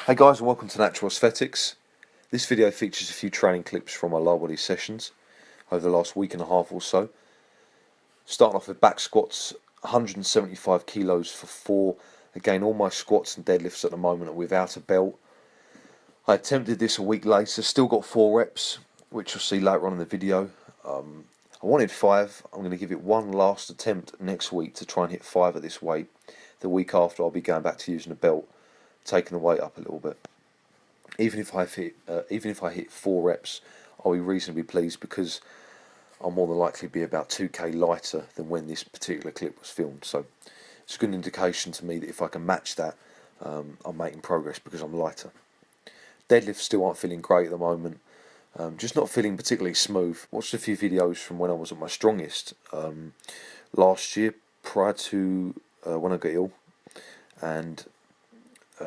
Hey guys, and welcome to Natural Aesthetics. This video features a few training clips from my lower body sessions over the last week and a half or so. Starting off with back squats, 175 kilos for 4. Again, all my squats and deadlifts at the moment are without a belt. I attempted this a week later, still got 4 reps, which you'll see later on in the video. I wanted 5. I'm going to give it one last attempt next week to try and hit 5 at this weight. The week after, I'll be going back to using a belt, taking the weight up a little bit. Even if I hit 4 reps, I'll be reasonably pleased because I'll more than likely be about 2k lighter than when this particular clip was filmed. So it's a good indication to me that if I can match that, I'm making progress because I'm lighter. Deadlifts still aren't feeling great at the moment. Just not feeling particularly smooth. Watched a few videos from when I was at my strongest last year, prior to when I got ill, and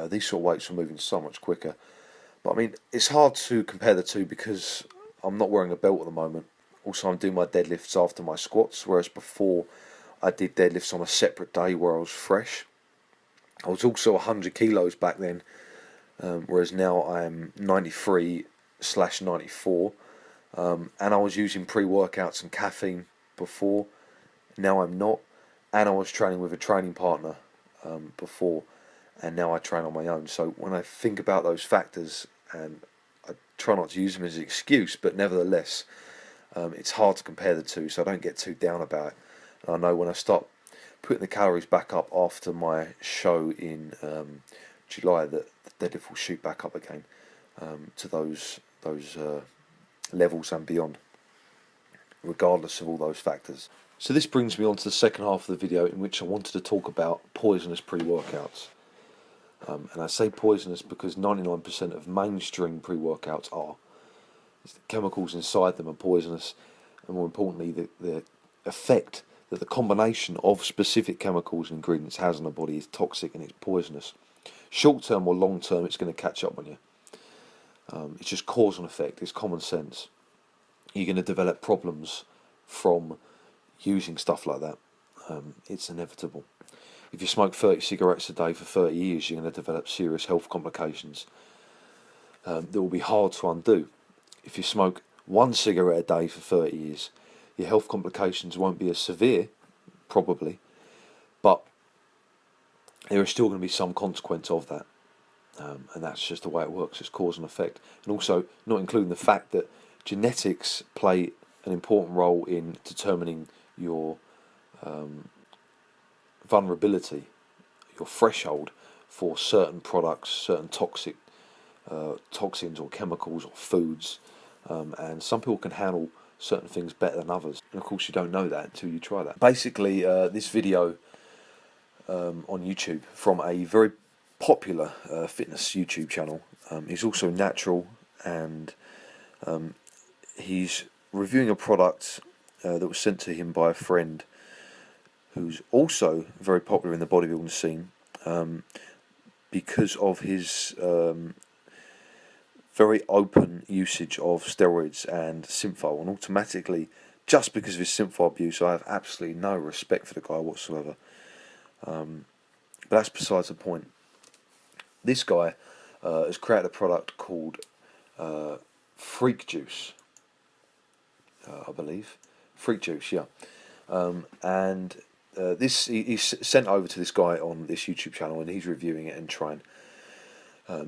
these sort of weights were moving so much quicker. But I mean, it's hard to compare the two because I'm not wearing a belt at the moment. Also, I'm doing my deadlifts after my squats, whereas before I did deadlifts on a separate day where I was fresh. I was also 100 kilos back then, whereas now I'm 93/94. And I was using pre-workouts and caffeine before. Now I'm not. And I was training with a training partner before. And now I train on my own. So when I think about those factors, and I try not to use them as an excuse, but nevertheless, it's hard to compare the two, so I don't get too down about it. And I know when I start putting the calories back up after my show in July, that the deadlift will shoot back up again to those levels and beyond, regardless of all those factors. So this brings me on to the second half of the video, in which I wanted to talk about poisonous pre-workouts. And I say poisonous because 99% of mainstream pre-workouts are. The chemicals inside them are poisonous, and more importantly, the effect that the combination of specific chemicals and ingredients has on the body is toxic and it's poisonous. Short term or long term, it's going to catch up on you. It's just cause and effect. It's common sense. You're going to develop problems from using stuff like that. It's inevitable. If you smoke 30 cigarettes a day for 30 years, you're going to develop serious health complications that will be hard to undo. If you smoke 1 cigarette a day for 30 years, your health complications won't be as severe, probably, but there is still going to be some consequence of that. And that's just the way it works. It's cause and effect. And also, not including the fact that genetics play an important role in determining your vulnerability, your threshold for certain products, certain toxins or chemicals or foods, and some people can handle certain things better than others, and of course you don't know that until you try that. Basically, this video on YouTube from a very popular fitness YouTube channel. He's also natural, and he's reviewing a product that was sent to him by a friend who's also very popular in the bodybuilding scene because of his very open usage of steroids and Synthol. And automatically, just because of his Synthol abuse, I have absolutely no respect for the guy whatsoever. But that's besides the point. This guy has created a product called Freak Juice, I believe. Freak Juice, yeah. And this he's sent over to this guy on this YouTube channel, and he's reviewing it and trying.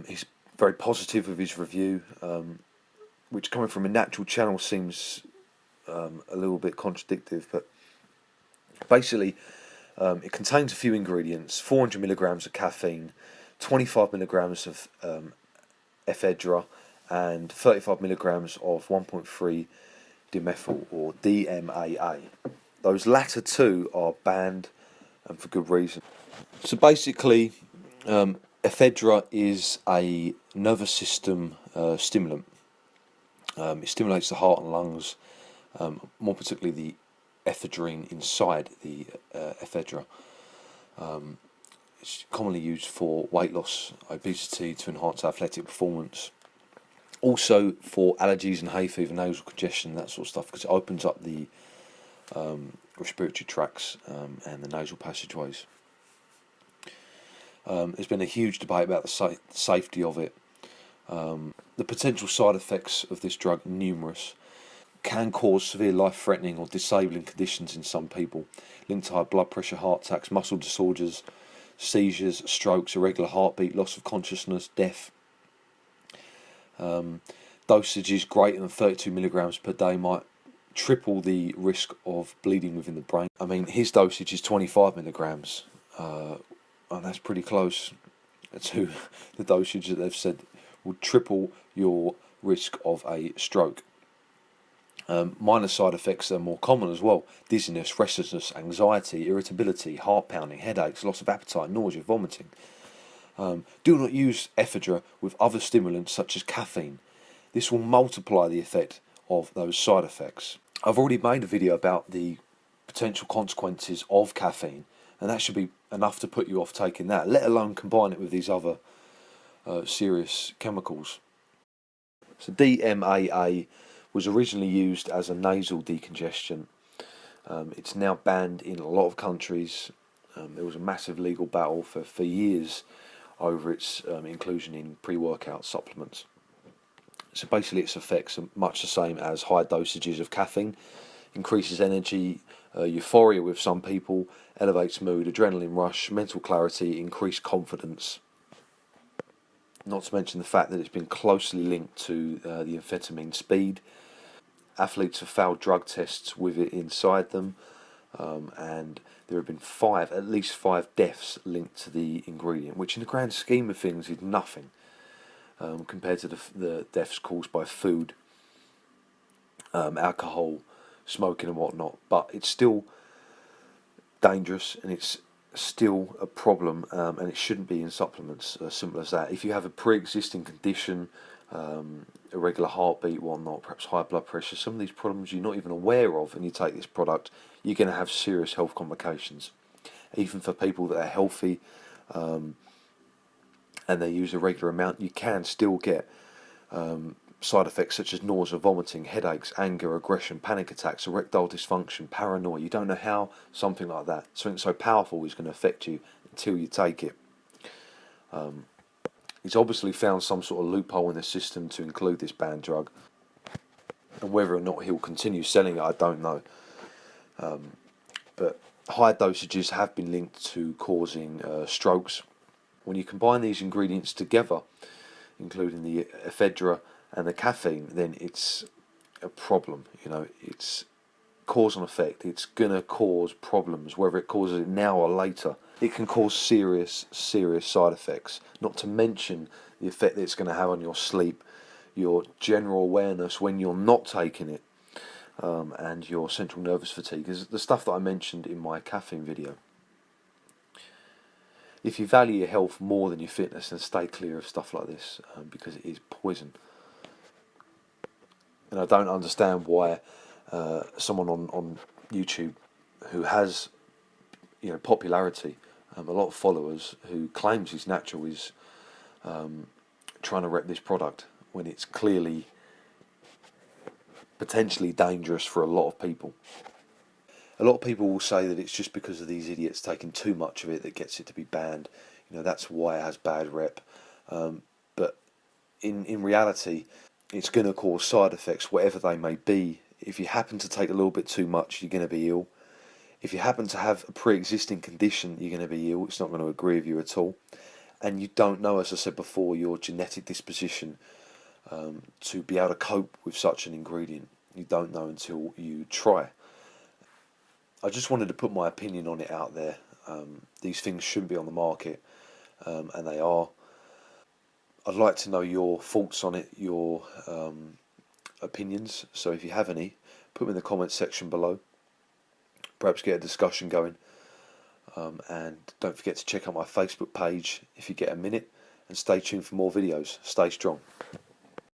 He's very positive with his review, which coming from a natural channel seems a little bit contradictory, but basically it contains a few ingredients: 400 milligrams of caffeine, 25 milligrams of ephedra, and 35 milligrams of 1.3 dimethyl or DMAA. Those latter two are banned, and for good reason. So basically, ephedra is a nervous system stimulant. It stimulates the heart and lungs, more particularly the ephedrine inside the ephedra. It's commonly used for weight loss, obesity, to enhance athletic performance. Also for allergies and hay fever, nasal congestion, that sort of stuff, because it opens up the respiratory tracts and the nasal passageways. There's been a huge debate about the safety of it. The potential side effects of this drug are numerous. Can cause severe life-threatening or disabling conditions in some people, linked to high blood pressure, heart attacks, muscle disorders, seizures, strokes, irregular heartbeat, loss of consciousness, death. Dosages greater than 32 milligrams per day might triple the risk of bleeding within the brain. I mean, his dosage is 25 milligrams, and that's pretty close to the dosage that they've said will triple your risk of a stroke. Minor side effects are more common as well: dizziness, restlessness, anxiety, irritability, heart pounding, headaches, loss of appetite, nausea, vomiting. Do not use ephedra with other stimulants such as caffeine. This will multiply the effect of those side effects. I've already made a video about the potential consequences of caffeine, and that should be enough to put you off taking that, let alone combine it with these other serious chemicals. So DMAA was originally used as a nasal decongestant. It's now banned in a lot of countries. There was a massive legal battle for years over its inclusion in pre-workout supplements. So basically its effects are much the same as high dosages of caffeine. Increases energy, euphoria with some people, elevates mood, adrenaline rush, mental clarity, increased confidence. Not to mention the fact that it's been closely linked to the amphetamine speed. Athletes have failed drug tests with it inside them, and there have been at least five deaths linked to the ingredient, which in the grand scheme of things is nothing compared to the deaths caused by food, alcohol, smoking and whatnot. But it's still dangerous, and it's still a problem, and it shouldn't be in supplements. Simple as that. If you have a pre-existing condition, irregular heartbeat, whatnot, perhaps high blood pressure, some of these problems you're not even aware of, and you take this product, you're going to have serious health complications. Even for people that are healthy and they use a regular amount, you can still get side effects such as nausea, vomiting, headaches, anger, aggression, panic attacks, erectile dysfunction, paranoia. You don't know how something like that, something so powerful, is going to affect you until you take it. He's obviously found some sort of loophole in the system to include this banned drug, and whether or not he'll continue selling it, I don't know. But high dosages have been linked to causing strokes. When you combine these ingredients together, including the ephedra and the caffeine, then it's a problem. It's cause and effect. It's gonna cause problems, whether it causes it now or later. It can cause serious side effects, not to mention the effect that it's going to have on your sleep, your general awareness when you're not taking it, and your central nervous fatigue. Is the stuff that I mentioned in my caffeine video. If you value your health more than your fitness, then stay clear of stuff like this, because it is poison. And I don't understand why someone on YouTube who has popularity, a lot of followers, who claims he's natural, is trying to rep this product when it's clearly potentially dangerous for a lot of people. A lot of people will say that it's just because of these idiots taking too much of it that gets it to be banned. That's why it has bad rep. But in reality, it's going to cause side effects, whatever they may be. If you happen to take a little bit too much, you're going to be ill. If you happen to have a pre-existing condition, you're going to be ill. It's not going to agree with you at all. And you don't know, as I said before, your genetic disposition to be able to cope with such an ingredient. You don't know until you try. I just wanted to put my opinion on it out there. These things shouldn't be on the market, and they are. I'd like to know your thoughts on it, your opinions. So if you have any, put them in the comments section below. Perhaps get a discussion going. And don't forget to check out my Facebook page if you get a minute. And stay tuned for more videos. Stay strong.